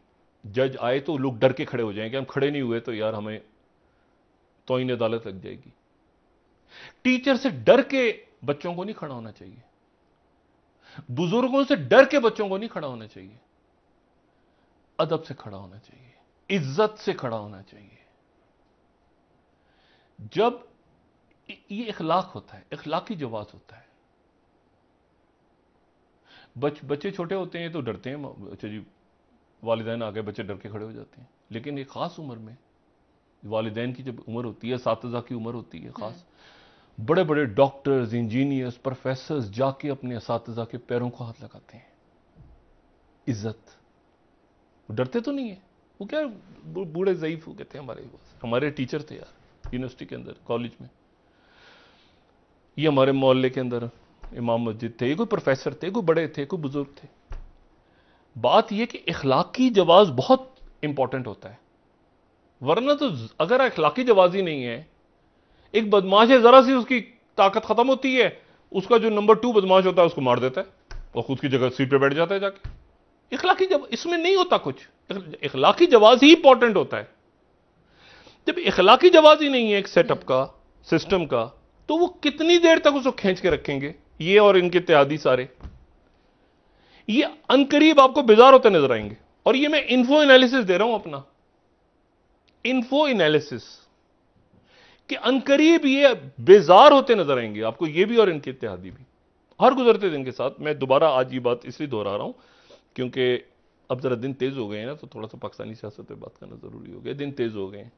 जज आए तो लोग डर के खड़े हो जाएंगे, हम खड़े नहीं हुए तो यार हमें तौहीन अदालत लग जाएगी। टीचर से डर के बच्चों को नहीं खड़ा होना चाहिए, बुजुर्गों से डर के बच्चों को नहीं खड़ा होना चाहिए, अदब से खड़ा होना चाहिए, इज्जत से खड़ा होना चाहिए। जब ये इखलाक होता है, इखलाकी जवाज होता है। बच्चे छोटे होते हैं तो डरते हैं, अच्छा जी वालिदैन आ गए, बच्चे डर के खड़े हो जाते हैं। लेकिन एक खास उम्र में वालिदैन की जब उम्र होती है, असातिज़ा की उम्र होती है खास, बड़े बड़े डॉक्टर्स, इंजीनियर्स, प्रोफेसर्स जाके अपने असातिज़ा के पैरों को हाथ लगाते हैं। इज्जत, वो डरते तो नहीं है, वो क्या बूढ़े ज़ईफ हो कहते हैं। हमारे टीचर थे यार यूनिवर्सिटी के अंदर, कॉलेज में, ये हमारे मोहल्ले के अंदर इमाम मस्जिद थे, ये कोई प्रोफेसर थे, कोई बड़े थे, कोई बुजुर्ग थे। बात यह कि इखलाकी जवाज बहुत इंपॉर्टेंट होता है, वरना तो अगर इखलाकी जवाज ही नहीं है, एक बदमाश है, जरा सी उसकी ताकत खत्म होती है, उसका जो नंबर 2 बदमाश होता है उसको मार देता है और खुद की जगह सीट पे बैठ जाता है जाके। इखलाकी इसमें नहीं होता कुछ, इखलाकी जवाज ही इंपॉर्टेंट होता है। जब इखलाकी जवाज ही नहीं है एक सेटअप का, सिस्टम का, तो वो कितनी देर तक उसको खींच के रखेंगे, ये और इनके इत्तेहादी सारे। ये अनकरीब आपको बेजार होते नजर आएंगे। और ये मैं इन्फो एनालिसिस दे रहा हूं अपना, इन्फो एनालिसिस, कि अनकरीब ये बेजार होते नजर आएंगे आपको, ये भी और इनके इत्तेहादी भी, हर गुजरते दिन के साथ। मैं दोबारा आज ये बात इसलिए दोहरा रहा हूं क्योंकि अब जरा दिन तेज हो गए हैं ना, तो थोड़ा सा पाकिस्तानी सियासत पे बात करना जरूरी हो गया। दिन तेज हो गए हैं,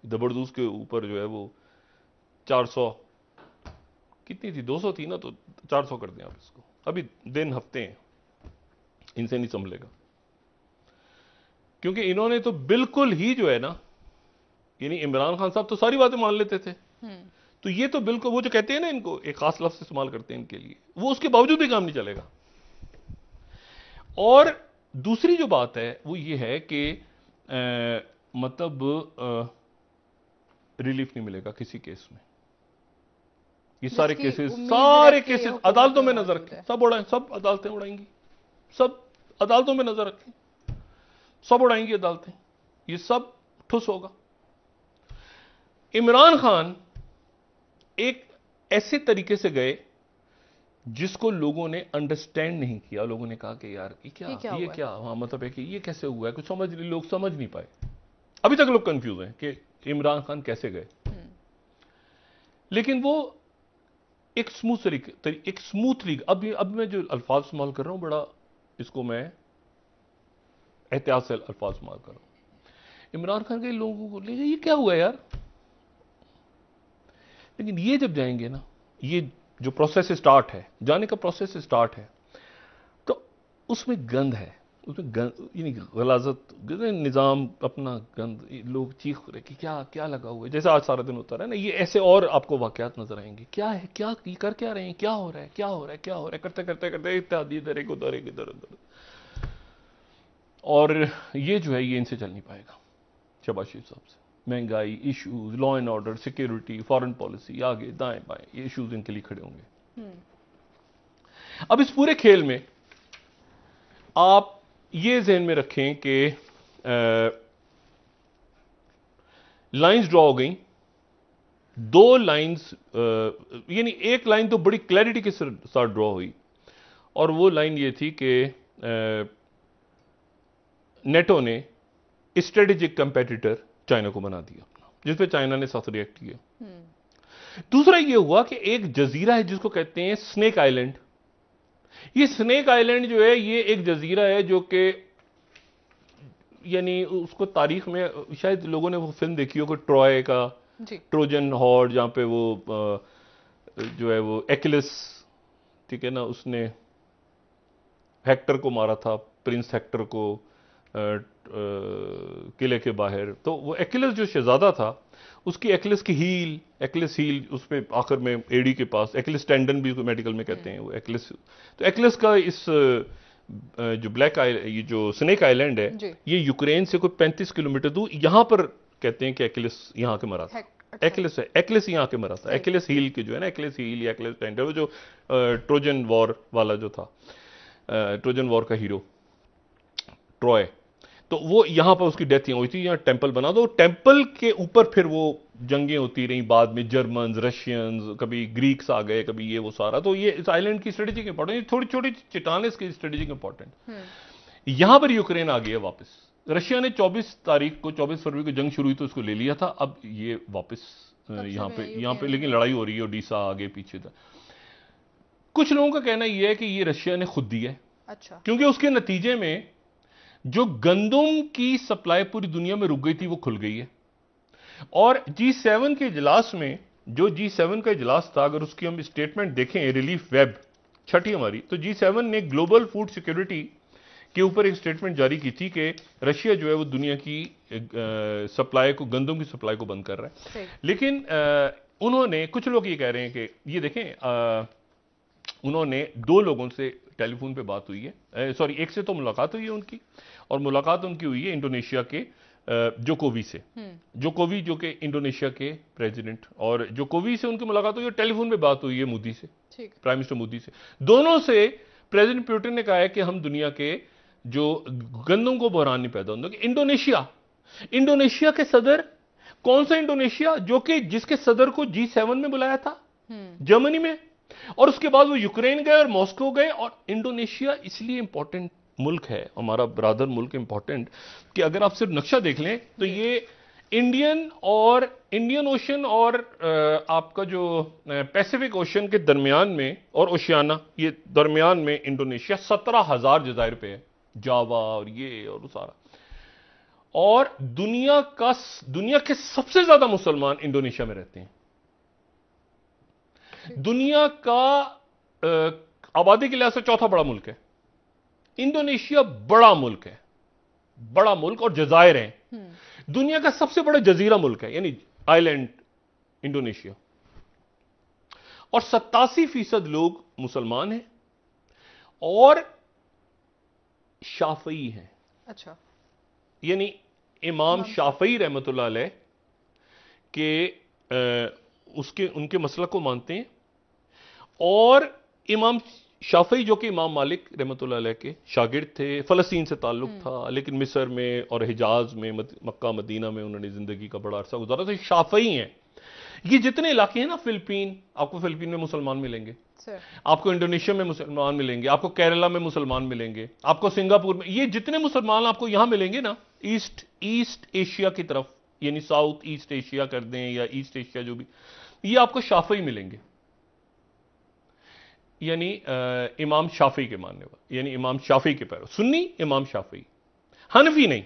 जबरदस्त के ऊपर जो है वो 400 कितनी थी, 200 थी ना, तो 400 कर दें आप इसको। अभी दिन हफ्ते हैं, इनसे नहीं संभलेगा, क्योंकि इन्होंने तो बिल्कुल ही जो है ना, यानी इमरान खान साहब तो सारी बातें मान लेते थे, तो ये तो बिल्कुल, वो जो कहते हैं ना, इनको एक खास लफ्ज इस्तेमाल करते हैं इनके लिए, वो उसके बावजूद भी काम नहीं चलेगा। और दूसरी जो बात है वो ये है कि मतलब रिलीफ नहीं मिलेगा किसी केस में। ये सारे केसेस अदालतों में नजर रखें, सब अदालतें उड़ाएंगी, सब अदालतों में नजर रखें, सब उड़ाएंगी अदालतें, ये सब ठुस होगा। इमरान खान एक ऐसे तरीके से गए जिसको लोगों ने अंडरस्टैंड नहीं किया। लोगों ने कहा कि यार ये क्या हाँ, मतलब है कि ये कैसे हुआ है, कुछ लोग समझ नहीं पाए। अभी तक लोग कंफ्यूज हैं कि इमरान खान कैसे गए। लेकिन वो एक स्मूथली, अब मैं जो अल्फाज इस्तेमाल कर रहा हूं, बड़ा इसको मैं एहतियात से अल्फाज इस्तेमाल कर रहा हूं। इमरान खान के लोगों को लेकिन ये क्या हुआ यार, लेकिन ये जब जाएंगे ना, ये जो प्रोसेस स्टार्ट है, जाने का प्रोसेस स्टार्ट है, तो उसमें गंद है, उसमें गंद, यानी गलाजत, निजाम अपना गंद, लोग चीख रहे कि क्या क्या लगा हुआ है, जैसे आज सारा दिन होता रहा है ना। ये ऐसे और आपको वाकयात नजर आएंगे, क्या है, क्या कर क्या रहे हैं, क्या हो रहा है, क्या हो रहा है, क्या हो रहा है, करते करते करते इत्यादि, इधर एक उधर एक इधर उधर। और ये जो है ये इनसे चल नहीं पाएगा शहबाज शरीफ साहब से। महंगाई issues, law and order, security, foreign policy, आगे दाएं बाएं, ये इश्यूज इनके लिए खड़े होंगे। अब इस पूरे खेल में आप ये ज़हन में रखें कि लाइंस ड्रॉ हो गई, 2 लाइंस, यानी एक लाइन तो बड़ी क्लैरिटी के साथ ड्रॉ हुई, और वो लाइन ये थी कि नेटो ने स्ट्रेटेजिक कंपेटिटर चाइना को बना दिया अपना, जिस पे चाइना ने सख्त रिएक्ट किया। दूसरा ये हुआ कि एक जजीरा है जिसको कहते हैं स्नेक आइलैंड। ये स्नेक आइलैंड जो है, ये एक जजीरा है जो कि, यानी उसको तारीख में शायद लोगों ने वो फिल्म देखी हो कि ट्रॉय का, ट्रोजन हॉर्स, जहां पे वो जो है वो एक्लिस, ठीक है ना, उसने हेक्टर को मारा था, प्रिंस हेक्टर को किले के बाहर। तो वो एक्लिस जो शहजादा था, उसकी एक्लिस हील उसमें आखिर में एडी के पास, एक्लिस टेंडन भी मेडिकल में कहते हैं वो एक्लिस। तो एक्लिस का इस जो ये जो स्नेक आइलैंड है, ये यूक्रेन से कोई 35 किलोमीटर दूर, यहां पर कहते हैं कि एक्लिस यहां के मरा था। एक्लिस यहां के मरा था। एक्लिस हील के जो है ना, एक्लिस हील या एक्लिस टेंडन, वो जो ट्रोजन वॉर वाला जो था, ट्रोजन वॉर का हीरो ट्रॉय। तो वो यहां पर उसकी डेथ हुई थी, यहां टेंपल बना, तो टेंपल के ऊपर फिर वो जंगें होती रही, बाद में जर्मन्स, रशियंस, कभी ग्रीक्स आ गए, कभी ये वो सारा। तो ये इस आइलैंड की स्ट्रेटेजिक इंपॉर्टेंट, थोड़ी छोटी चट्टानें इसकी स्ट्रेटेजिक इंपॉर्टेंट। यहां पर यूक्रेन आ गया वापस। रशिया ने 24 तारीख को, 24 फरवरी को जंग शुरू हुई तो उसको ले लिया था, अब ये वापस यहां पे लेकिन लड़ाई हो रही है, ओडिशा आगे पीछे था। कुछ लोगों का कहना यह है कि ये रशिया ने खुद दी है। अच्छा। क्योंकि उसके नतीजे में जो गंदम की सप्लाई पूरी दुनिया में रुक गई थी वो खुल गई है। और G7 के इजलास में, जो G7 का इजलास था, अगर उसकी हम स्टेटमेंट देखें रिलीफ वेब छठी हमारी, तो G7 ने ग्लोबल फूड सिक्योरिटी के ऊपर एक स्टेटमेंट जारी की थी कि रशिया जो है वो दुनिया की सप्लाई को, गंदम की सप्लाई को बंद कर रहा है। लेकिन उन्होंने, कुछ लोग ये कह रहे हैं कि ये देखें, उन्होंने 2 लोगों से टेलीफोन पे बात हुई है, सॉरी एक से तो मुलाकात हुई है उनकी, और मुलाकात उनकी हुई है इंडोनेशिया के जोकोवी से। जोकोवी जो कि इंडोनेशिया के प्रेसिडेंट, और जोकोवी से उनकी मुलाकात हुई है, टेलीफोन पे बात हुई है मोदी से, प्राइम मिनिस्टर मोदी से। दोनों से प्रेसिडेंट पुतिन ने कहा है कि हम दुनिया के जो गंदम को बहरान नहीं पैदा होने। इंडोनेशिया के सदर, कौन सा इंडोनेशिया, जो कि जिसके सदर को G7 में बुलाया था जर्मनी में, और उसके बाद वो यूक्रेन गए और मॉस्को गए। और इंडोनेशिया इसलिए इंपॉर्टेंट मुल्क है, हमारा ब्रादर मुल्क इंपॉर्टेंट, कि अगर आप सिर्फ नक्शा देख लें तो ये इंडियन ओशन और आपका जो पैसिफिक ओशन के दरमियान में, और ओशियाना, ये दरमियान में इंडोनेशिया 17,000 जजायर पे है, जावा और ये और सारा। और दुनिया के सबसे ज्यादा मुसलमान इंडोनेशिया में रहते हैं। दुनिया का आबादी के लिहाज से चौथा बड़ा मुल्क है इंडोनेशिया। बड़ा मुल्क है, बड़ा मुल्क, और जजायर हैं। दुनिया का सबसे बड़ा जजीरा मुल्क है, यानी आइलैंड इंडोनेशिया। और 87% लोग मुसलमान हैं और शाफई हैं। अच्छा। यानी इमाम शाफई रहमतुल्लाह अलैह के उनके मसलक को मानते हैं। और इमाम शाफई जो कि इमाम मालिक रहमतुल्लाह अलैह के शागिर्द थे, फलस्तीन से ताल्लुक था, लेकिन मिस्र में और हिजाज में, मक्का मदीना में उन्होंने जिंदगी का बड़ा अरसा गुजारा, तो शाफई हैं। ये जितने इलाके हैं ना, फिलिपीन, आपको फिलिपीन में मुसलमान मिलेंगे, आपको इंडोनेशिया में मुसलमान मिलेंगे, आपको केरला में मुसलमान मिलेंगे, आपको सिंगापुर में, ये जितने मुसलमान आपको यहां मिलेंगे ना, ईस्ट एशिया की तरफ, यानी साउथ ईस्ट एशिया कर दें या ईस्ट एशिया, जो भी, ये आपको शाफई मिलेंगे। यानी इमाम शाफी के मानने वाले, यानी इमाम शाफी के पैरों, सुन्नी इमाम शाफी, हनफी नहीं।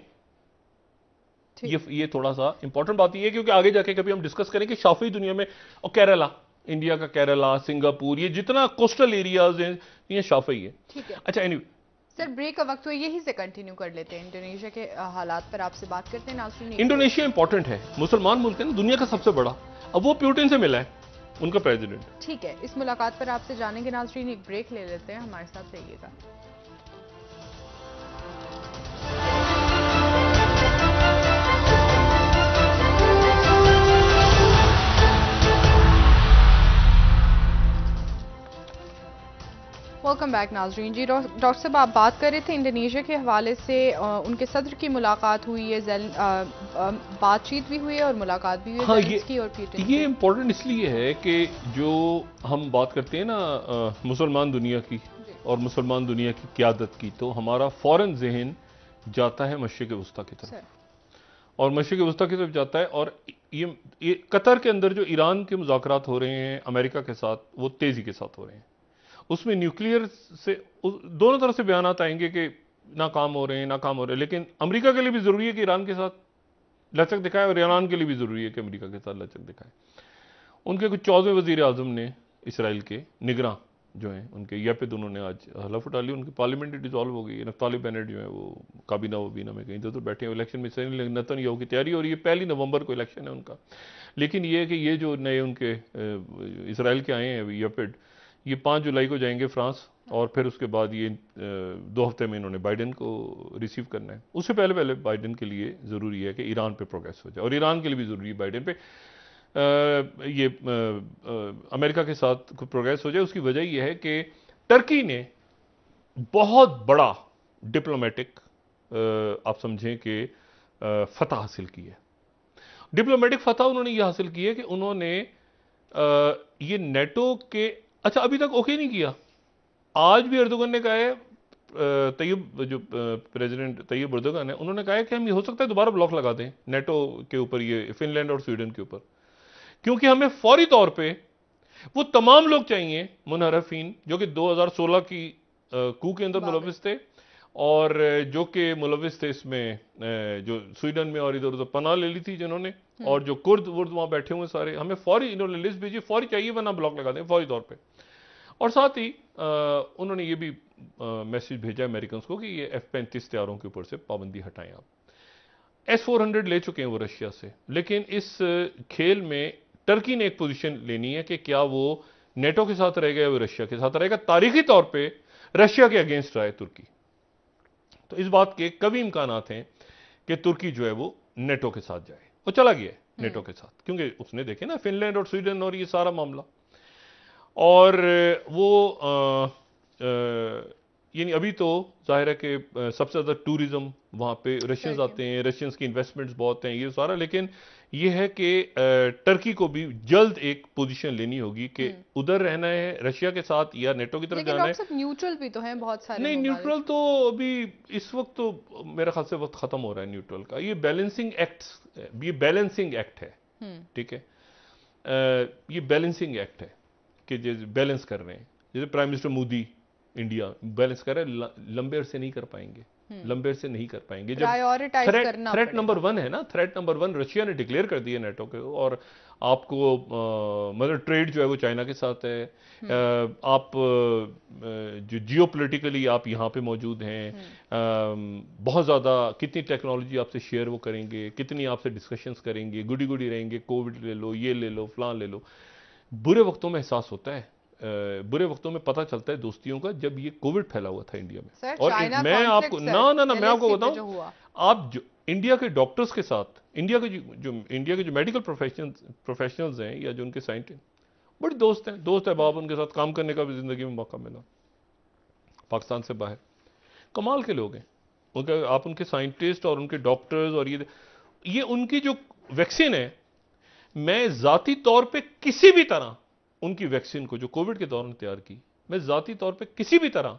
ये थोड़ा सा इंपॉर्टेंट बात ये है, क्योंकि आगे जाके कभी हम डिस्कस करेंगे शाफी दुनिया में, और केरला, इंडिया का केरला, सिंगापुर, ये जितना कोस्टल एरियाज हैं ये शाफी है। अच्छा, एनीवे सर ब्रेक का वक्त हुआ, यही से कंटिन्यू कर लेते हैं। इंडोनेशिया के हालात पर आपसे बात करते हैं नाज़रीन। इंडोनेशिया इंपॉर्टेंट है, मुसलमान मुल्क है ना, दुनिया का सबसे बड़ा। अब वो पुतिन से मिला है, उनका प्रेसिडेंट। ठीक है, इस मुलाकात पर आपसे जानेंगे नाज़रीन। एक ब्रेक ले लेते हैं, हमारे साथ रहिएगा। वेलकम बैक नाज़रीन। जी डॉक्टर साहब, आप बात कर रहे थे इंडोनेशिया के हवाले से, उनके सदर की मुलाकात हुई है, बातचीत भी हुई है और मुलाकात भी हुई है। हाँ, ये इंपॉर्टेंट इसलिए है कि जो हम बात करते हैं ना मुसलमान दुनिया की और मुसलमान दुनिया की क़यादत की, तो हमारा फौरन जहन जाता है मशरिक़ वस्ता की तरफ, और मशरिक़ वस्ता की तरफ जाता है। और ये कतर के अंदर जो ईरान के मुज़ाकरात हो रहे हैं अमेरिका के साथ, वो तेज़ी के साथ हो रहे हैं। उसमें न्यूक्लियर से दोनों तरफ से बयान आएंगे कि नाकाम हो रहे हैं, लेकिन अमेरिका के लिए भी जरूरी है कि ईरान के साथ लचक दिखाए, और ईरान के लिए भी जरूरी है कि अमेरिका के साथ लचक दिखाए। उनके कुछ 14वें वजीर आजम ने, इसराइल के निगरान जो हैं उनके, या पे दोनों ने आज हलफ उठा ली, उनकी पार्लियामेंट डिसॉल्व हो गई। नफ्ताली बेनेट जो है वो काबीना वबीना में कहीं तो बैठे हैं, इलेक्शन में से नेतन्याहू की तैयारी हो रही है, 1 नवंबर को इलेक्शन है उनका। लेकिन ये है कि ये जो नए उनके इसराइल के आए हैं यपिड, ये 5 जुलाई को जाएंगे फ्रांस, और फिर उसके बाद ये 2 हफ्ते में इन्होंने बाइडेन को रिसीव करना है। उससे पहले बाइडेन के लिए ज़रूरी है कि ईरान पे प्रोग्रेस हो जाए, और ईरान के लिए भी ज़रूरी है बाइडेन पे अमेरिका के साथ प्रोग्रेस हो जाए। उसकी वजह यह है कि टर्की ने बहुत बड़ा डिप्लोमेटिक आप समझें कि फतह हासिल की है। डिप्लोमेटिक फतह उन्होंने ये हासिल की है कि उन्होंने ये नेटो के, अच्छा अभी तक ओके नहीं किया। आज भी एर्दोगन ने कहा है, तैयब जो प्रेसिडेंट तैयब एर्दोगन है, उन्होंने कहा है कि हम ये हो सकता है दोबारा ब्लॉक लगा दें नेटो के ऊपर, ये फिनलैंड और स्वीडन के ऊपर, क्योंकि हमें फौरी तौर पे वो तमाम लोग चाहिए मुनहरफीन जो कि 2016 की कू के अंदर मुलविस थे और जो कि मुलविस थे इसमें, जो स्वीडन में और इधर उधर पनाह ले ली थी जिन्होंने, और जो कुर्द वुर्द वहां बैठे हुए सारे, हमें फौरी इन्होंने लिस्ट भेजी, फौरी चाहिए वरना ब्लॉक लगा दें फौरी तौर पे। और साथ ही उन्होंने ये भी मैसेज भेजा अमेरिकन को कि ये F-35 तैयारों के ऊपर से पाबंदी हटाएं आप। S-400 ले चुके हैं वो रशिया से, लेकिन इस खेल में टर्की ने एक पोजीशन लेनी है कि क्या वो नेटो के साथ रहेगा या वो रशिया के साथ रहेगा। तारीखी तौर पे रशिया के अगेंस्ट रहा है तुर्की, तो इस बात के कभी इम्कानात हैं कि तुर्की जो है वो नेटो के साथ जाए। वो चला गया है नेटो के साथ, क्योंकि उसने देखे ना फिनलैंड और स्वीडन और ये सारा मामला, और वो यानी अभी तो जाहिर है कि सबसे ज्यादा टूरिज्म वहां पे रशियंस आते हैं, रशियंस की इन्वेस्टमेंट्स बहुत हैं, ये सारा। लेकिन ये है कि टर्की को भी जल्द एक पोजीशन लेनी होगी कि उधर रहना है रशिया के साथ या नेटो की तरफ जाना है। लेकिन न्यूट्रल भी तो हैं बहुत सारे। नहीं, न्यूट्रल तो अभी इस वक्त तो मेरे ख्याल से वक्त खत्म हो रहा है न्यूट्रल का। ये बैलेंसिंग एक्ट, ये बैलेंसिंग एक्ट है, ठीक है, ये बैलेंसिंग एक्ट है कि जैसे बैलेंस कर रहे हैं, जैसे prime minister Modi India balance कर रहे हैं, लंबे अरसे नहीं कर पाएंगे, लंबे अरसे नहीं कर पाएंगे। जब थ्रेट नंबर 1 है ना, थ्रेट नंबर 1 रशिया ने डिक्लेयर कर दिया नेटो के, और आपको मतलब ट्रेड जो है वो चाइना के साथ है, आप जो जियोपॉलिटिकली आप यहाँ पे मौजूद हैं, बहुत ज़्यादा कितनी टेक्नोलॉजी आपसे शेयर वो करेंगे, कितनी आपसे डिस्कशंस करेंगे, गुडी गुडी रहेंगे, कोविड ले लो, ये ले लो, फलां ले लो। बुरे वक्तों में एहसास होता है, बुरे वक्तों में पता चलता है दोस्तियों का, जब ये कोविड फैला हुआ था इंडिया में। और मैं आपको मैं आपको बताऊं, आप जो इंडिया के डॉक्टर्स के साथ, इंडिया के जो मेडिकल प्रोफेशनल्स हैं या जो उनके साइंटिस्ट बड़े दोस्त है बाप, उनके साथ काम करने का भी जिंदगी में मौका मिला पाकिस्तान से बाहर। कमाल के लोग हैं उनके, आप उनके साइंटिस्ट और उनके डॉक्टर्स, और ये उनकी जो वैक्सीन है, मैं जाती तौर पे किसी भी तरह उनकी वैक्सीन को जो कोविड के दौरान तैयार की, मैं जाती तौर पे किसी भी तरह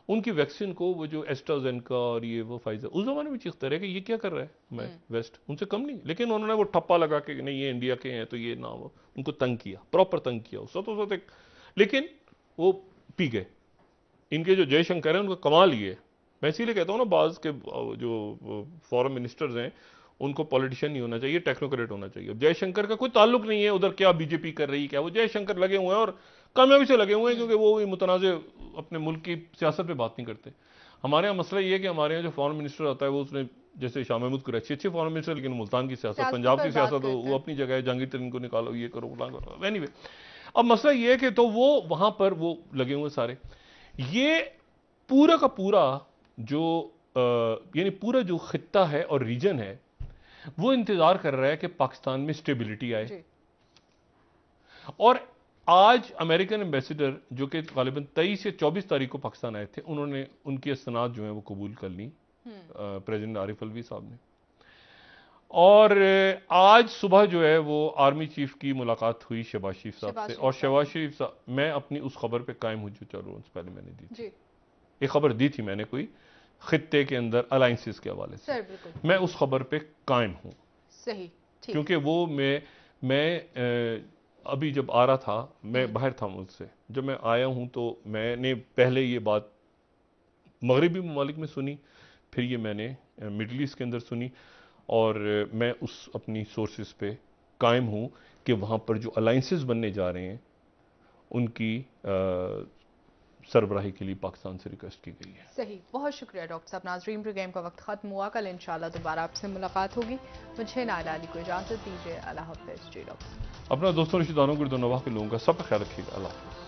उनकी वैक्सीन को, वो जो एस्ट्राजेनेका और ये वो फाइजर, उस जमाने में चीखते रहे कि ये क्या कर रहा है, मैं वेस्ट उनसे कम नहीं, लेकिन उन्होंने वो ठप्पा लगा के नहीं ये इंडिया के हैं तो ये ना, वो उनको तंग किया, प्रॉपर तंग किया उस एक, लेकिन वो पी गए। इनके जो जयशंकर है उनका कमाल ये है, मैं इसीलिए कहता हूँ ना, बाज के जो फॉरेन मिनिस्टर्स हैं उनको पॉलिटिशियन नहीं होना चाहिए, टेक्नोक्रेट होना चाहिए। अब जयशंकर का कोई ताल्लुक नहीं है उधर क्या बीजेपी कर रही, क्या वो जयशंकर लगे हुए हैं और कामयाबी से लगे हुए हैं, क्योंकि वो मुतनाज़ अपने मुल्क की सियासत पे बात नहीं करते। हमारे यहाँ मसला ये है कि हमारे यहाँ जो फॉरेन मिनिस्टर आता है वो, उसने जैसे शाह महमूद कुरैशी अच्छे फॉरेन मिनिस्टर, लेकिन मुल्तान की सियासत, पंजाब की सियासत वो अपनी जगह है, जहांगीर तरीन को निकालो, ये करो, फलां करो। एनीवे, अब मसला ये है कि तो वो वहां पर वो लगे हुए सारे, ये पूरा का पूरा जो यानी पूरा जो खित्ता है और रीजन है वो इंतजार कर रहा है कि पाकिस्तान में स्टेबिलिटी आए। और आज अमेरिकन एम्बेसडर जो कि गालिबन 23 या 24 तारीख को पाकिस्तान आए थे, उन्होंने उनकी असनाद जो है वो कबूल कर ली प्रेसिडेंट आरिफ अलवी साहब ने। और आज सुबह जो है वो आर्मी चीफ की मुलाकात हुई शहबाज शरीफ साहब से, और शहबाज शरीफ साहब, मैं अपनी उस खबर पे कायम हूं जो 4 रोज पहले मैंने दी थी, एक खबर दी थी मैंने कोई खित्ते के अंदर अलायंसेस के हवाले से, मैं उस खबर पे कायम हूं। सही, क्योंकि वो मैं अभी जब आ रहा था, मैं बाहर था मुल्क से, जब मैं आया हूं तो मैंने पहले ये बात मगरबी ममालिक में सुनी, फिर ये मैंने मिडल ईस्ट के अंदर सुनी, और मैं उस अपनी सोर्सेस पे कायम हूं कि वहां पर जो अलायंसेस बनने जा रहे हैं उनकी सरबराही के लिए पाकिस्तान से रिक्वेस्ट की गई है। सही, बहुत शुक्रिया डॉक्टर साहब। नाज़रीन, प्रोग्राम का वक्त खत्म हुआ, कल इंशाल्लाह दोबारा आपसे मुलाकात होगी। मुझे नायला अली को इजाजत दीजिए, अल्लाह हाफ़िज़। जी डॉक्टर, अपना दोस्तों रिश्तेदारों को, दोनों के लोगों का सब ख्याल रखिएगा। अल्लाह हाफ़िज़।